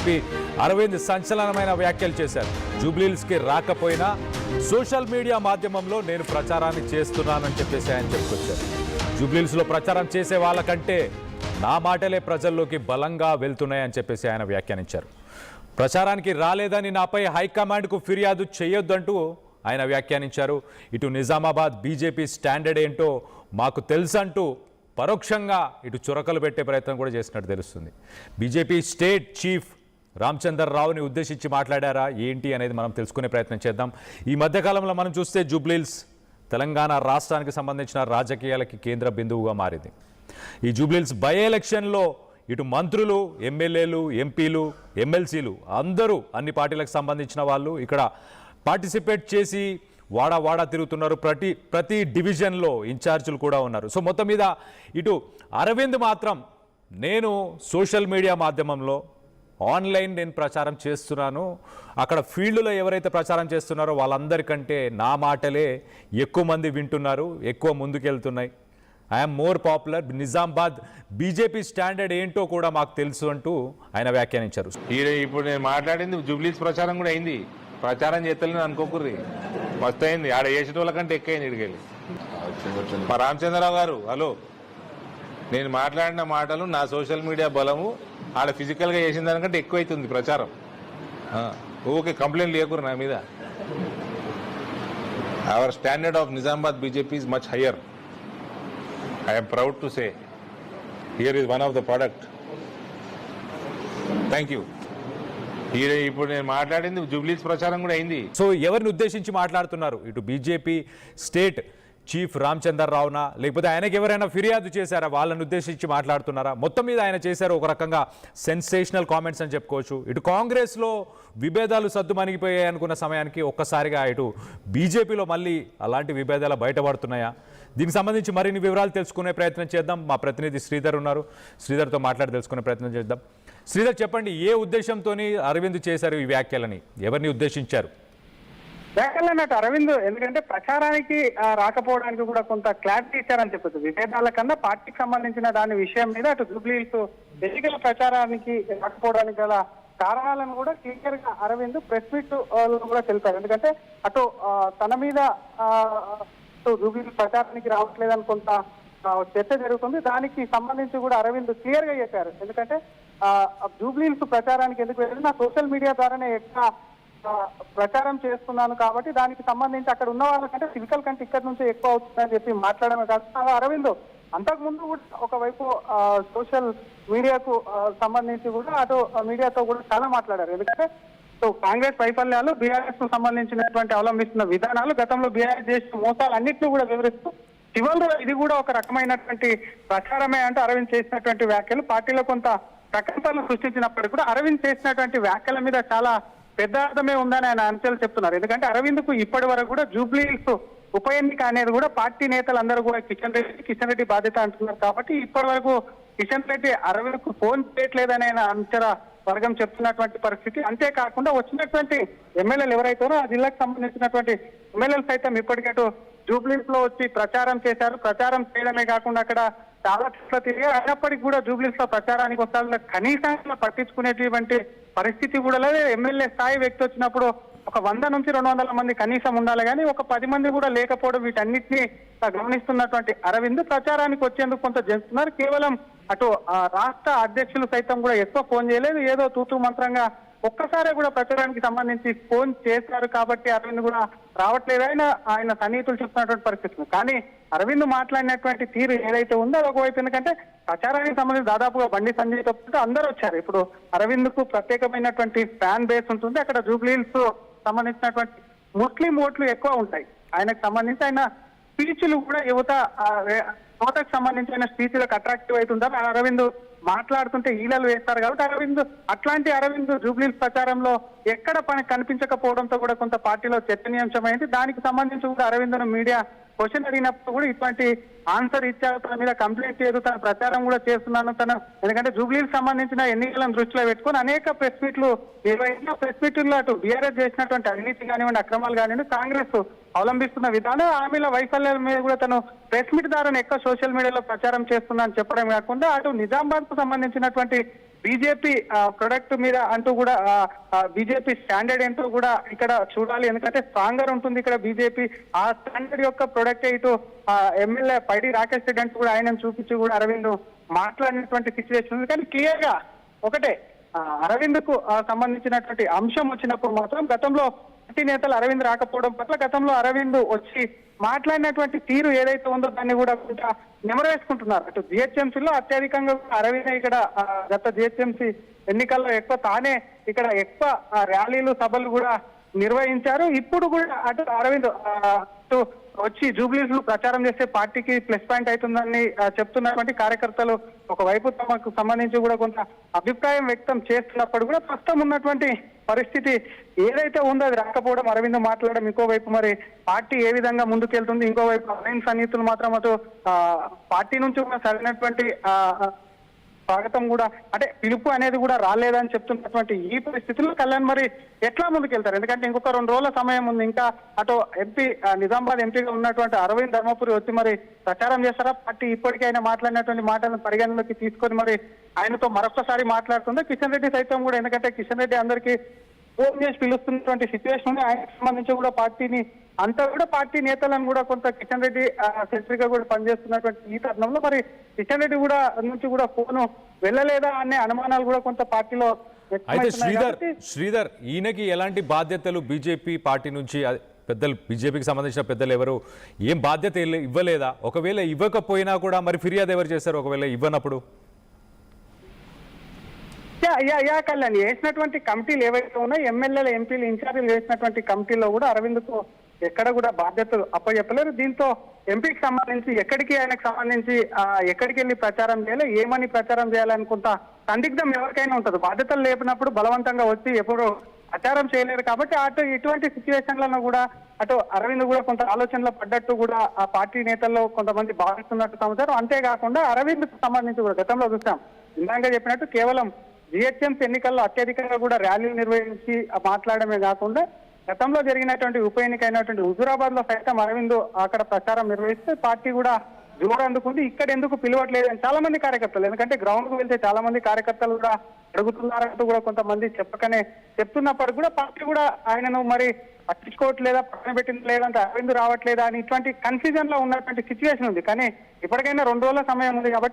MP Arvind సంచలనమైన వ్యాఖ్యలు చేశారు. జూబ్లీహిల్స్కి రాకపోయినా సోషల్ మీడియా మాధ్యమంలో నేను ప్రచారాన్ని చేస్తున్నానని చెప్పేసి ఆయన చెప్పుకొచ్చారు. జూబ్లీహిల్స్లో ప్రచారం చేసే వాళ్ళకంటే నా మాటలే ప్రజల్లోకి బలంగా వెళ్తున్నాయని చెప్పేసి ఆయన వ్యాఖ్యానించారు. ప్రచారానికి రాలేదని నాపై హైకమాండ్కు ఫిర్యాదు చేయొద్దంటూ ఆయన వ్యాఖ్యానించారు. ఇటు నిజామాబాద్ బీజేపీ స్టాండర్డ్ ఏంటో మాకు తెలుసంటూ పరోక్షంగా ఇటు చురకలు పెట్టే ప్రయత్నం కూడా చేసినట్టు తెలుస్తుంది. బీజేపీ స్టేట్ చీఫ్ రామచంద్రరావుని ఉద్దేశించి మాట్లాడారా ఏంటి అనేది మనం తెలుసుకునే ప్రయత్నం చేద్దాం. ఈ మధ్యకాలంలో మనం చూస్తే జూబ్లీహిల్స్ తెలంగాణ రాష్ట్రానికి సంబంధించిన రాజకీయాలకి కేంద్ర బిందువుగా మారింది. ఈ జూబ్లీహిల్స్ బై ఎలక్షన్లో ఇటు మంత్రులు, ఎమ్మెల్యేలు, ఎంపీలు, ఎమ్మెల్సీలు అందరూ అన్ని పార్టీలకు సంబంధించిన వాళ్ళు ఇక్కడ పార్టిసిపేట్ చేసి వాడా తిరుగుతున్నారు. ప్రతి డివిజన్లో ఇన్ఛార్జీలు కూడా ఉన్నారు. సో మొత్తం మీద ఇటు అరవింద్ మాత్రం నేను సోషల్ మీడియా మాధ్యమంలో ఆన్లైన్ నేను ప్రచారం చేస్తున్నాను, అక్కడ ఫీల్డ్లో ఎవరైతే ప్రచారం చేస్తున్నారో వాళ్ళందరికంటే నా మాటలే ఎక్కువ మంది వింటున్నారు, ఎక్కువ ముందుకెళ్తున్నాయి. I'm more popular, Nizamabad BJP standard ఏంటో కూడా మాకు తెలుసు అంటూ ఆయన వ్యాఖ్యానించారు. ఇప్పుడు నేను మాట్లాడింది జూబ్లీహిల్స్ ప్రచారం కూడా అయింది. ప్రచారం చేస్తలేని అనుకోకుర్రి, మస్తు అయింది. ఆడ వేసిన వాళ్ళకంటే ఎక్కువైంది ఇడికెళ్ళి. మా రామచంద్రరావు గారు, హలో, నేను మాట్లాడిన మాటలు నా సోషల్ మీడియా బలము ఆడ ఫిజికల్గా చేసిన దానికంటే ఎక్కువ అవుతుంది ప్రచారం. ఓకే, కంప్లైంట్ లేకుర్రి నా మీద. Our standard of Nizamabad BJP is much higher. I am proud to say, here is one of the product. Thank you. ఇప్పుడు నేను మాట్లాడింది జూబ్లీహిల్స్ ప్రచారం కూడా అయింది. సో ఎవరిని ఉద్దేశించి మాట్లాడుతున్నారు? ఇటు బీజేపీ స్టేట్ చీఫ్ రామచంద్రరావునా, లేకపోతే ఆయనకి ఎవరైనా ఫిర్యాదు చేశారా, వాళ్ళని ఉద్దేశించి మాట్లాడుతున్నారా? మొత్తం మీద ఆయన చేశారు ఒక రకంగా సెన్సేషనల్ కామెంట్స్ అని చెప్పుకోవచ్చు. ఇటు కాంగ్రెస్లో విభేదాలు సద్దుమణిగిపోయాయి అనుకున్న సమయానికి ఒక్కసారిగా ఇటు బీజేపీలో మళ్ళీ అలాంటి విభేదాలు బయటపడుతున్నాయా? దీనికి సంబంధించి మరిన్ని వివరాలు తెలుసుకునే ప్రయత్నం చేద్దాం. మా ప్రతినిధి శ్రీధర్ ఉన్నారు, శ్రీధర్తో మాట్లాడి తెలుసుకునే ప్రయత్నం చేద్దాం. శ్రీధర్, చెప్పండి, ఏ ఉద్దేశంతో అరవింద్ చేశారు ఈ వ్యాఖ్యలని, ఎవరిని ఉద్దేశించారు? వ్యాఖ్యలు అన్నట్టు అరవింద్ ఎందుకంటే ప్రచారానికి రాకపోవడానికి కూడా కొంత క్లారిటీ ఇచ్చారని చెప్పచ్చు. విభేదాల కన్నా పార్టీకి సంబంధించిన దాని విషయం మీద అటు జూబ్లీహిల్స్ ఎన్నికల ప్రచారానికి రాకపోవడానికి గల కారణాలను కూడా క్లియర్ గా అరవింద్ ప్రెస్ మీట్ కూడా తెలిపారు. ఎందుకంటే అటు తన మీద జూబ్లీహిల్స్ ప్రచారానికి రావట్లేదని కొంత చర్చ జరుగుతుంది. దానికి సంబంధించి కూడా అరవింద్ క్లియర్ గా చెప్పారు. ఎందుకంటే జూబ్లీహిల్స్ ప్రచారానికి ఎందుకు వెళ్ళి నా సోషల్ మీడియా ద్వారానే ఎక్కువ ప్రచారం చేస్తున్నాను కాబట్టి దానికి సంబంధించి అక్కడ ఉన్న వాళ్ళకంటే ఫిజికల్ కంటే ఇక్కడ నుంచి ఎక్కువ అవుతుందని చెప్పి మాట్లాడమే కాదు అరవింద్ అంతకుముందు కూడా ఒకవైపు సోషల్ మీడియాకు సంబంధించి కూడా అటు మీడియాతో కూడా చాలా మాట్లాడారు. ఎందుకంటే కాంగ్రెస్ వైఫల్యాలు, బీఆర్ఎస్ కు సంబంధించినటువంటి అవలంబిస్తున్న విధానాలు, గతంలో బీఆర్ఎస్ చేసిన మోసాలు అన్నింటినీ కూడా వివరిస్తూ చివరిలో ఇది కూడా ఒక రకమైనటువంటి ప్రచారమే అంటే అరవింద్ చేసినటువంటి వ్యాఖ్యలు పార్టీలో కొంత ప్రకంపనలు సృష్టించినప్పటికీ కూడా అరవింద్ చేసినటువంటి వ్యాఖ్యల మీద చాలా పెద్ద అర్థమే ఉందని ఆయన అంశాలు చెప్తున్నారు. ఎందుకంటే అరవింద్ కు ఇప్పటి వరకు కూడా జూబ్లీహిల్స్ ఉప ఎన్నిక అనేది కూడా పార్టీ నేతలందరూ కూడా కిషన్ రెడ్డి బాధ్యత అంటున్నారు. కాబట్టి ఇప్పటి వరకు కిషన్ రెడ్డి అరవింద్ కు ఫోన్ చేయట్లేదని ఆయన అంచనా వర్గం చెప్తున్నటువంటి పరిస్థితి. అంతేకాకుండా వచ్చినటువంటి ఎమ్మెల్యేలు ఎవరైతారో ఆ జిల్లాకు సంబంధించినటువంటి ఎమ్మెల్యేలు సైతం ఇప్పటికటు జూబ్లీహిల్స్ లో వచ్చి ప్రచారం చేశారు. ప్రచారం చేయడమే కాకుండా అక్కడ చాలా చోట్ల తిరిగారు. అయినప్పటికీ కూడా జూబ్లీహిల్స్ లో ప్రచారానికి వస్తారు కనీసం పట్టించుకునేటువంటి పరిస్థితి కూడా లేదు. ఎమ్మెల్యే స్థాయి వ్యక్తి వచ్చినప్పుడు ఒక 100 నుంచి 200 మంది కనీసం ఉండాలి, కానీ ఒక 10 మంది కూడా లేకపోవడం వీటన్నిటిని గమనిస్తున్నటువంటి అరవింద్ ప్రచారానికి వచ్చేందుకు కొంత చేస్తున్నారు. కేవలం అటు రాష్ట్ర అధ్యక్షులు సైతం కూడా ఎక్కువ ఫోన్ చేయలేదు, ఏదో తూతూ మంత్రంగా ఒక్కసారి కూడా ప్రచారానికి సంబంధించి ఫోన్ చేశారు. కాబట్టి అరవింద్ కూడా రావట్లేదని ఆయన సన్నిహితులు చెప్తున్నటువంటి పరిస్థితులు. కానీ అరవింద్ మాట్లాడినటువంటి తీరు ఏదైతే ఉందో అది ఒకవైపు, ఎందుకంటే ప్రచారానికి సంబంధించి దాదాపుగా బండి సంజయ్ తో అందరూ వచ్చారు. ఇప్పుడు అరవింద్ కు ప్రత్యేకమైనటువంటి ఫ్యాన్ బేస్ ఉంటుంది. అక్కడ జూబ్లీహిల్స్ సంబంధించినటువంటి ముస్లిం ఓట్లు ఎక్కువ ఉంటాయి. ఆయనకు సంబంధించి ఆయన స్పీచ్లు కూడా యువతకు సంబంధించిన స్పీచ్లకు అట్రాక్టివ్ అవుతుంటారు. అరవింద్ మాట్లాడుతుంటే ఈలలు వేస్తారు కాబట్టి అట్లాంటి అరవింద్ జూబ్లీహిల్స్ ప్రచారంలో ఎక్కడ పని కనిపించకపోవడంతో కూడా కొంత పార్టీలో చర్చనీయాంశమైంది. దానికి సంబంధించి కూడా అరవింద్ను మీడియా క్వశ్చన్ అడిగినప్పుడు కూడా ఇటువంటి ఆన్సర్ ఇచ్చారు. తన మీద కంప్లైంట్ చేయదు, తన ప్రచారం కూడా చేస్తున్నాను తను. ఎందుకంటే జూబ్లీహిల్స్ సంబంధించిన ఎన్నికలను దృష్టిలో పెట్టుకుని అనేక ప్రెస్ మీట్లు నిర్వహించిన ప్రెస్ మీట్లో అటు బీఆర్ఎస్ చేసినటువంటి అవినీతి కానివ్వండి, అక్రమాలు కానివ్వండి, కాంగ్రెస్ అవలంబిస్తున్న విధానం, హామీల వైఫల్యాల మీద కూడా తను ప్రెస్ మీట్ ద్వారా ఎక్కువ సోషల్ మీడియాలో ప్రచారం చేస్తుందని చెప్పడం కాకుండా అటు నిజామాబాద్ కు సంబంధించినటువంటి బీజేపీ ప్రొడక్ట్ మీద అంటూ కూడా బీజేపీ స్టాండర్డ్ ఏంటో కూడా ఇక్కడ చూడాలి. ఎందుకంటే స్ట్రాంగర్ ఉంటుంది ఇక్కడ బీజేపీ. ఆ స్టాండర్డ్ యొక్క ప్రొడక్ట్ ఇటు ఎమ్మెల్యే పైడి రాకేష్ రెడ్డి అంటూ కూడా ఆయన చూపించి కూడా అరవింద్ మాట్లాడినటువంటి సిచ్యువేషన్ ఉంది. కానీ క్లియర్ గా ఒకటే, అరవింద్ కు సంబంధించినటువంటి అంశం వచ్చినప్పుడు మాత్రం గతంలో పార్టీ నేతలు అరవింద్ రాకపోవడం పట్ల గతంలో అరవింద్ వచ్చి మాట్లాడినటువంటి తీరు ఏదైతే ఉందో దాన్ని కూడా కొంత నెమరేసుకుంటున్నారు. అటు జిహెచ్ఎంసీలో అత్యధికంగా అరవింద్ ఇక్కడ గత జిహెచ్ఎంసీ ఎన్నికల్లో ఎక్కువ తానే ఇక్కడ ఎక్కువ ర్యాలీలు సభలు కూడా నిర్వహించారు. ఇప్పుడు కూడా అటు అరవింద్ అటు వచ్చి జూబ్లీస్ లో ప్రచారం చేస్తే పార్టీకి ప్లస్ పాయింట్ అవుతుందని చెప్తున్నటువంటి కార్యకర్తలు ఒకవైపు తమకు సంబంధించి కూడా కొంత అభిప్రాయం వ్యక్తం చేస్తున్నప్పుడు కూడా ప్రస్తుతం ఉన్నటువంటి పరిస్థితి ఏదైతే ఉందో అది రాకపోవడం, అరవింద్ మాట్లాడడం, ఇంకోవైపు మరి పార్టీ ఏ విధంగా ముందుకెళ్తుంది, ఇంకోవైపు అరవింద్ సన్నిహితులు మాత్రం అటు పార్టీ నుంచి కూడా సరైనటువంటి స్వాగతం కూడా అంటే పిలుపు అనేది కూడా రాలేదని చెప్తున్నటువంటి ఈ పరిస్థితుల్లో కళ్యాణ్ మరి ఎట్లా ముందుకెళ్తారు? ఎందుకంటే ఇంకొక 2 రోజుల సమయం ఉంది. ఇంకా అటు ఎంపీ నిజామాబాద్ ఎంపీగా ఉన్నటువంటి అరవింద్ ధర్మపురి వచ్చి మరి ప్రచారం చేస్తారా? పార్టీ ఇప్పటికీ ఆయన మాట్లాడినటువంటి మాటలను పరిగణలోకి తీసుకొని మరి ఆయనతో మరొకసారి మాట్లాడుతుందా? కిషన్ రెడ్డి సైతం కూడా, ఎందుకంటే కిషన్ రెడ్డి అందరికీ ఫోన్ చేసి పిలుస్తున్నటువంటి సిచ్యువేషన్ ఉంది. ఆయనకు సంబంధించి కూడా పార్టీని అంతా కూడా పార్టీ నేతలను కూడా కొంత కిషన్ రెడ్డి సెక్రటరీ గా కూడా పనిచేస్తున్నటువంటి ఈ తరుణంలో మరి కిషన్ రెడ్డి కూడా నుంచి కూడా ఫోన్ వెళ్ళలేదా అనే అనుమానాలు కూడా కొంత పార్టీలో అయితే శ్రీధర్ ఈయనకి ఎలాంటి బాధ్యతలు బీజేపీ పార్టీ నుంచి పెద్దలు, బీజేపీకి సంబంధించిన పెద్దలు ఎవరు ఏం బాధ్యత ఇవ్వలేదా? ఒకవేళ ఇవ్వకపోయినా కూడా మరి ఫిర్యాదు ఎవరు చేశారు ఒకవేళ ఇవ్వనప్పుడు? కళ్యాణ్ వేసినటువంటి కమిటీలు ఏవైతే ఉన్నాయో ఎమ్మెల్యేలు ఎంపీలు ఇన్ఛార్జీలు వేసినటువంటి కమిటీలో కూడా అరవింద్ కు ఎక్కడ కూడా బాధ్యతలు అప్పచెప్పలేరు. దీంతో ఎంపీకి సంబంధించి ఎక్కడికి ఆయనకు సంబంధించి ఎక్కడికి వెళ్ళి ప్రచారం చేయాలి, ఏమని ప్రచారం చేయాలని కొంత సందిగ్ధం ఎవరికైనా ఉంటుంది. బాధ్యతలు లేపినప్పుడు బలవంతంగా వచ్చి ఎప్పుడు ప్రచారం చేయలేరు. కాబట్టి అటు ఇటువంటి సిచ్యువేషన్లను కూడా అటు అరవింద్ కూడా కొంత ఆలోచనలో పడ్డట్టు కూడా ఆ పార్టీ నేతల్లో కొంతమంది భావిస్తున్నట్టు సమాచారం. అంతేకాకుండా అరవింద్ కు సంబంధించి కూడా గతంలో చూసాం, ఇందాక చెప్పినట్టు కేవలం జిహెచ్ఎంసీ ఎన్నికల్లో అత్యధికంగా కూడా ర్యాలీలు నిర్వహించి మాట్లాడమే కాకుండా గతంలో జరిగినటువంటి ఉప ఎన్నిక అయినటువంటి హుజూరాబాద్ లో సైతం అరవింద్ అక్కడ ప్రచారం నిర్వహిస్తే పార్టీ కూడా జోరు అందుకుంది. ఇక్కడ ఎందుకు పిలవట్లేదు అని చాలా మంది కార్యకర్తలు, ఎందుకంటే గ్రౌండ్ కు వెళ్తే చాలా మంది కార్యకర్తలు కూడా అడుగుతున్నారంటూ కూడా కొంతమంది చెప్పకనే చెప్తున్నప్పటికీ కూడా పార్టీ కూడా ఆయనను మరి పట్టించుకోవట్లేదా, పక్కన పెట్టింది లేదంటే అరవింద్ రావట్లేదా అని ఇటువంటి కన్ఫ్యూజన్ లో ఉన్నటువంటి సిచ్యువేషన్ ఉంది. కానీ ఇప్పటికైనా 2 రోజుల సమయం ఉంది కాబట్టి